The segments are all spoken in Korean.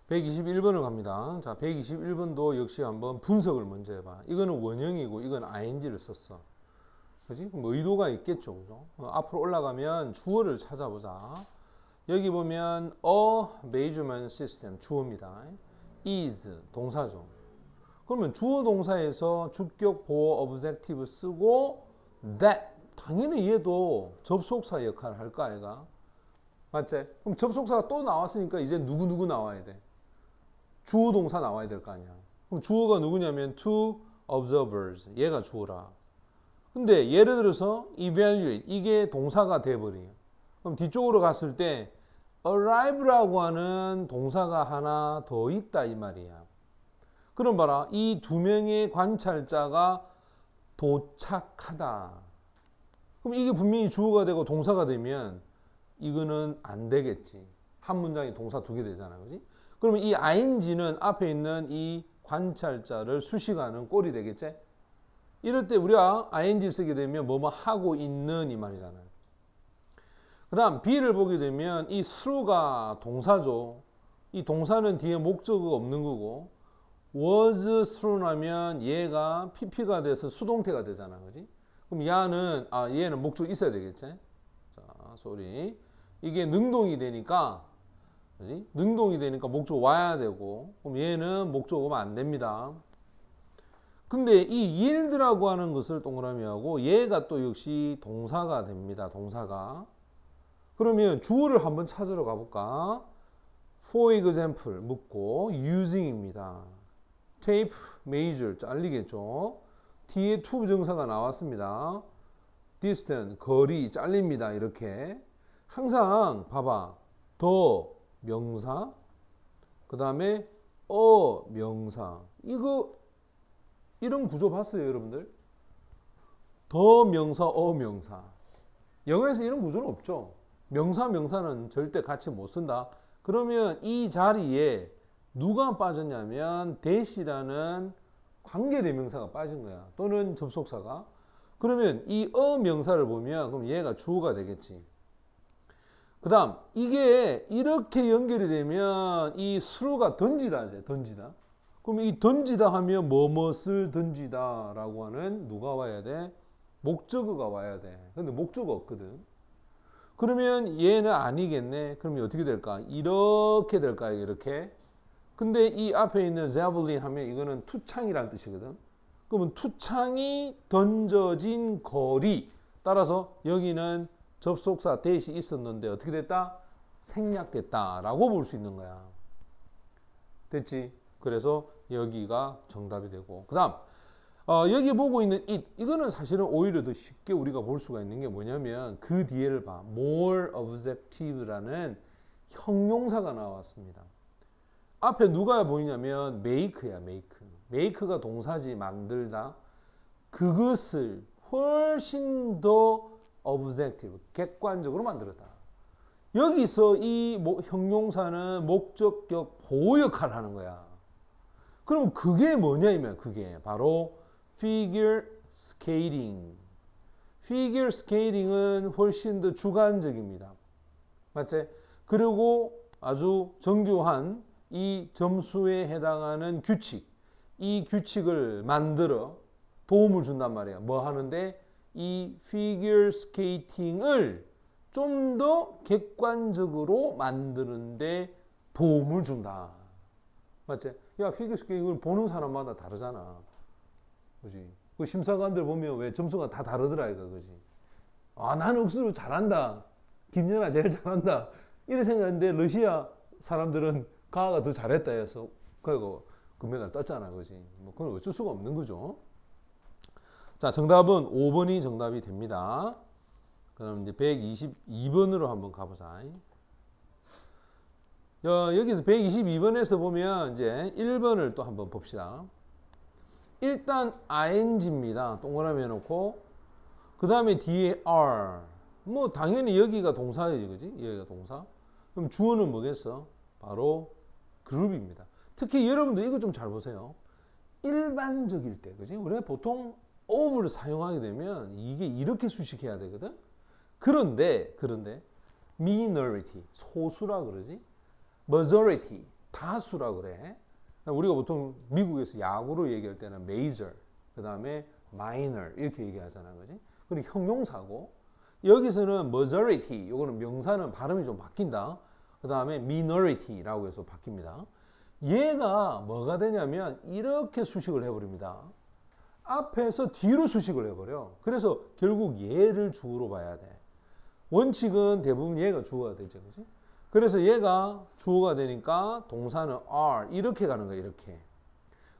121번을 갑니다. 자, 121번도 역시 한번 분석을 먼저 해봐. 이거는 원형이고, 이건 ing를 썼어. 그지? 뭐 의도가 있겠죠. 그죠? 앞으로 올라가면 주어를 찾아보자. 여기 보면 a measurement system 주어입니다. is 동사죠. 그러면 주어 동사에서 주격 보어 objective 쓰고 that 당연히 얘도 접속사 역할을 할까 얘가? 맞지? 그럼 접속사가 또 나왔으니까 이제 누구 나와야 돼? 주어 동사 나와야 될 거 아니야. 그럼 주어가 누구냐면 two observers 얘가 주어라. 근데 예를 들어서 evaluate 이게 동사가 돼버려요. 그럼 뒤쪽으로 갔을 때 arrive라고 하는 동사가 하나 더 있다 이 말이야. 그럼 봐라. 이 두 명의 관찰자가 도착하다. 그럼 이게 분명히 주어가 되고 동사가 되면 이거는 안 되겠지. 한 문장에 동사 두 개 되잖아. 그지? 그러면 이 ing는 앞에 있는 이 관찰자를 수식하는 꼴이 되겠지? 이럴 때 우리가 ing 쓰게 되면 뭐뭐 하고 있는 이 말이잖아요. 그 다음 B를 보게 되면 이 through가 동사죠. 이 동사는 뒤에 목적어가 없는 거고 was through 나면 얘가 pp가 돼서 수동태가 되잖아. 그지? 그럼 얘는 목적어 있어야 되겠지? 자, sorry. 이게 능동이 되니까 그지? 능동이 되니까 목적어 와야 되고 그럼 얘는 목적어 오면 안 됩니다. 근데 이 yield라고 하는 것을 동그라미 하고 얘가 또 역시 동사가 됩니다. 동사가. 그러면 주어를 한번 찾으러 가볼까? For example 묻고 using입니다. tape measure 잘리겠죠. 뒤에 to 부정사가 나왔습니다. distance 거리 잘립니다. 이렇게 항상 봐봐. 더 명사 그 다음에 명사 이런 구조 봤어요 여러분들? 더 명사 명사 영어에서 이런 구조는 없죠. 명사는 절대 같이 못 쓴다. 그러면 이 자리에 누가 빠졌냐면 that이라는 관계대명사가 빠진 거야. 또는 접속사가. 그러면 이 명사를 보면 그럼 얘가 주어가 되겠지. 그 다음 이게 이렇게 연결이 되면 이 through가 던지다지. 던지다. 그럼 이 던지다 하면 뭐뭇을 던지다 라고 하는 누가 와야 돼? 목적어가 와야 돼. 근데 목적어 없거든. 그러면 얘는 아니겠네. 그러면 어떻게 될까? 이렇게 될까요? 이렇게. 근데 이 앞에 있는 javelin 하면 이거는 투창이라는 뜻이거든. 그러면 투창이 던져진 거리. 따라서 여기는 접속사 that이 있었는데 어떻게 됐다? 생략됐다 라고 볼 수 있는 거야. 됐지? 그래서 여기가 정답이 되고 그 다음 여기 보고 있는 it 이거는 사실은 오히려 더 쉽게 우리가 볼 수가 있는 게 뭐냐면 그 뒤에를 봐. more objective라는 형용사가 나왔습니다. 앞에 누가 보이냐면 make야. make가 동사지 만들다. 그것을 훨씬 더 objective 객관적으로 만들었다. 여기서 이 형용사는 목적격 보호 역할을 하는 거야. 그럼 그게 뭐냐면 그게 바로 figure skating. figure skating은 훨씬 더 주관적입니다. 맞지? 그리고 아주 정교한 이 점수에 해당하는 규칙. 이 규칙을 만들어 도움을 준단 말이야. 뭐 하는데? 이 figure skating을 좀 더 객관적으로 만드는데 도움을 준다. 맞지? 야, 피겨 스케이팅을 보는 사람마다 다르잖아. 그지? 그 심사관들 보면 왜 점수가 다 다르더라, 이거, 그지? 아, 나는 억수로 잘한다. 김연아 제일 잘한다. 이래 생각했는데, 러시아 사람들은 가가 더 잘했다 해서, 그리고 금메달 떴잖아, 그지? 뭐, 그건 어쩔 수가 없는 거죠. 자, 정답은 5번이 정답이 됩니다. 그럼 이제 122번으로 한번 가보자. 여기서 122번에서 보면 이제 1번을 또 한번 봅시다. 일단 ing입니다. 동그라미 해놓고 그 다음에 뒤에 are. 뭐 당연히 여기가 동사이지, 그지? 여기가 동사. 그럼 주어는 뭐겠어? 바로 그룹입니다. 특히 여러분들 이거 좀 잘 보세요. 일반적일 때, 그지? 우리가 보통 of를 사용하게 되면 이게 이렇게 수식해야 되거든. 그런데 minority 소수라 그러지. majority 다수라 그래. 우리가 보통 미국에서 야구로 얘기할 때는 major, 그 다음에 minor 이렇게 얘기하잖아, 그지? 그리고 형용사고, 여기서는 majority, 요거는 명사는 발음이 좀 바뀐다. 그 다음에 minority라고 해서 바뀝니다. 얘가 뭐가 되냐면 이렇게 수식을 해버립니다. 앞에서 뒤로 수식을 해버려. 그래서 결국 얘를 주어로 봐야 돼. 원칙은 대부분 얘가 주어가 되죠, 그지? 그래서 얘가 주어가 되니까 동사는 are 이렇게 가는 거야, 이렇게.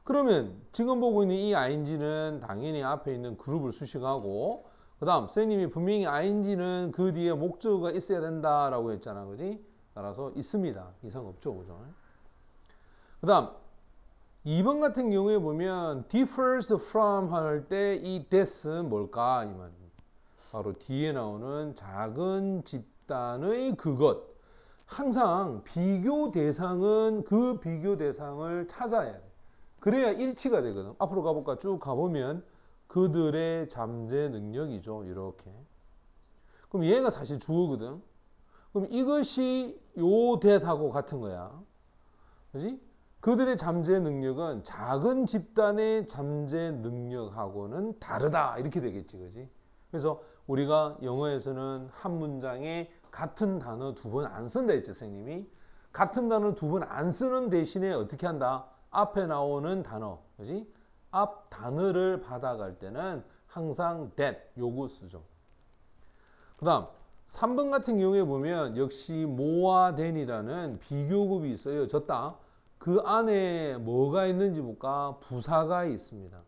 그러면 지금 보고 있는 이 ing는 당연히 앞에 있는 그룹을 수식하고, 그 다음 선생님이 분명히 ing는 그 뒤에 목적어가 있어야 된다라고 했잖아, 그지? 따라서 있습니다. 이상 없죠, 그죠? 그 다음 2번 같은 경우에 보면 differs from 할 때 이 that은 뭘까? 이 말입니다. 바로 뒤에 나오는 작은 집단의 그것. 항상 비교 대상은 그 비교 대상을 찾아야 돼. 그래야 일치가 되거든. 앞으로 가볼까? 쭉 가보면 그들의 잠재 능력이죠. 이렇게. 그럼 얘가 사실 주어거든. 그럼 이것이 요 that하고 같은 거야. 그지? 그들의 잠재 능력은 작은 집단의 잠재 능력하고는 다르다. 이렇게 되겠지. 그지? 그래서 우리가 영어에서는 한 문장에 같은 단어 두 번 안 쓴다 했죠, 선생님이. 같은 단어 두 번 안 쓰는 대신에 어떻게 한다? 앞에 나오는 단어, 그지? 앞 단어를 받아갈 때는 항상 that, 요거 쓰죠. 그 다음 3번 같은 경우에 보면 역시 more와 than이라는 비교급이 있어요. 졌다. 그 안에 뭐가 있는지 볼까? 부사가 있습니다.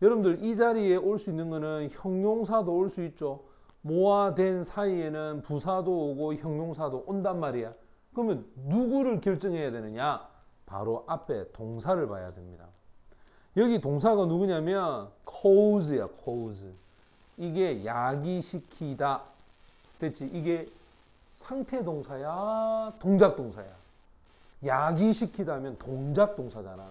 여러분들 이 자리에 올 수 있는 거는 형용사도 올 수 있죠. more와 than 사이에는 부사도 오고 형용사도 온단 말이야. 그러면 누구를 결정해야 되느냐? 바로 앞에 동사를 봐야 됩니다. 여기 동사가 누구냐면 cause야, cause. 이게 야기시키다. 됐지? 이게 상태 동사야, 동작 동사야. 야기시키다면 동작 동사잖아.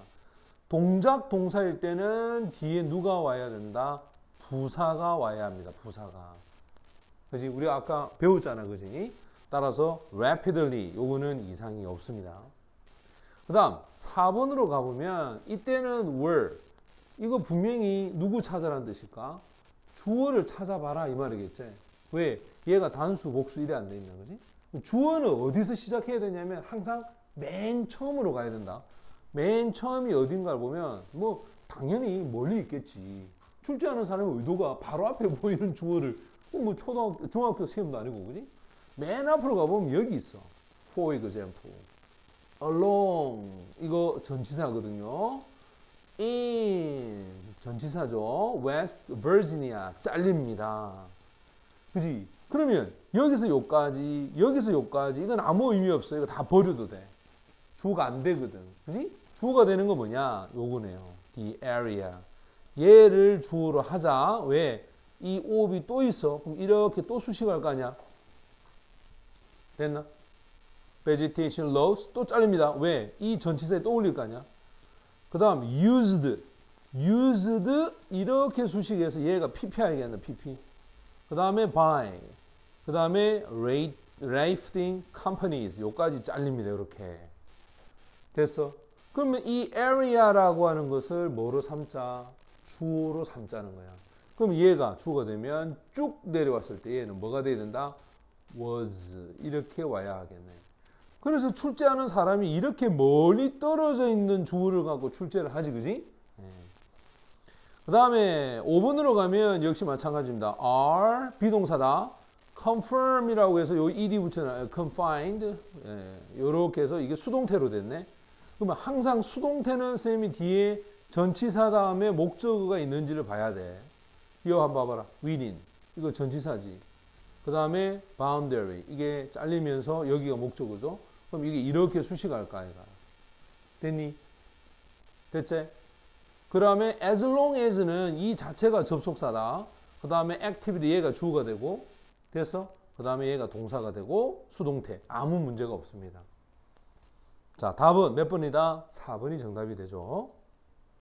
동작 동사일 때는 뒤에 누가 와야 된다? 부사가 와야 합니다. 부사가. 그지? 우리가 아까 배웠잖아, 그지? 따라서 rapidly 요거는 이상이 없습니다. 그 다음 4번으로 가보면 이때는 were 이거 분명히 누구 찾아라는 뜻일까? 주어를 찾아봐라 이 말이겠지. 왜? 얘가 단수, 복수 이래 안 돼 있나, 그지? 주어는 어디서 시작해야 되냐면 항상 맨 처음으로 가야 된다. 맨 처음이 어딘가를 보면 뭐 당연히 멀리 있겠지. 출제하는 사람의 의도가 바로 앞에 보이는 주어를 뭐 초등학교, 중학교 시험도 아니고, 그지? 맨 앞으로 가보면 여기 있어. For example, along 이거 전치사거든요. in 전치사죠. West Virginia 잘립니다. 그지? 그러면 여기서 요까지, 여기서 요까지 이건 아무 의미 없어요. 이거 다 버려도 돼. 주어가 안 되거든. 그지? 주어가 되는 거 뭐냐? 요거네요. The area. 얘를 주어로 하자. 왜? 이 오업이 또 있어. 그럼 이렇게 또 수식할 거 아니야? 됐나? vegetation loss 또 잘립니다. 왜? 이 전치사에 또 올릴 거 아니야? 그 다음 used. used 이렇게 수식해서 얘가 PP하게 한다. PP. 그 다음에 by. 그 다음에 rafting companies. 요까지 잘립니다. 이렇게. 됐어? 그러면 이 area라고 하는 것을 뭐로 삼자? 주어로 삼자는 거야. 그럼 얘가 주어가 되면 쭉 내려왔을 때 얘는 뭐가 돼야 된다? was 이렇게 와야 하겠네. 그래서 출제하는 사람이 이렇게 멀리 떨어져 있는 주어를 갖고 출제를 하지, 그지? 그 다음에 5번으로 가면 역시 마찬가지입니다. are 비동사다. confirm이라고 해서 요 ed 붙여놔요. confined 요렇게 해서 이게 수동태로 됐네. 그러면 항상 수동태는 쌤이 뒤에 전치사 다음에 목적어가 있는지를 봐야 돼. 이거 한번 봐봐라. within 이거 전치사지. 그 다음에 boundary 이게 잘리면서 여기가 목적어죠. 그럼 이게 이렇게 수식할까 아이가. 됐니? 됐지? 그 다음에 as long as는 이 자체가 접속사다. 그 다음에 activity 얘가 주어가 되고 됐어? 그 다음에 얘가 동사가 되고 수동태 아무 문제가 없습니다. 자, 답은 몇 번이다? 4번이 정답이 되죠.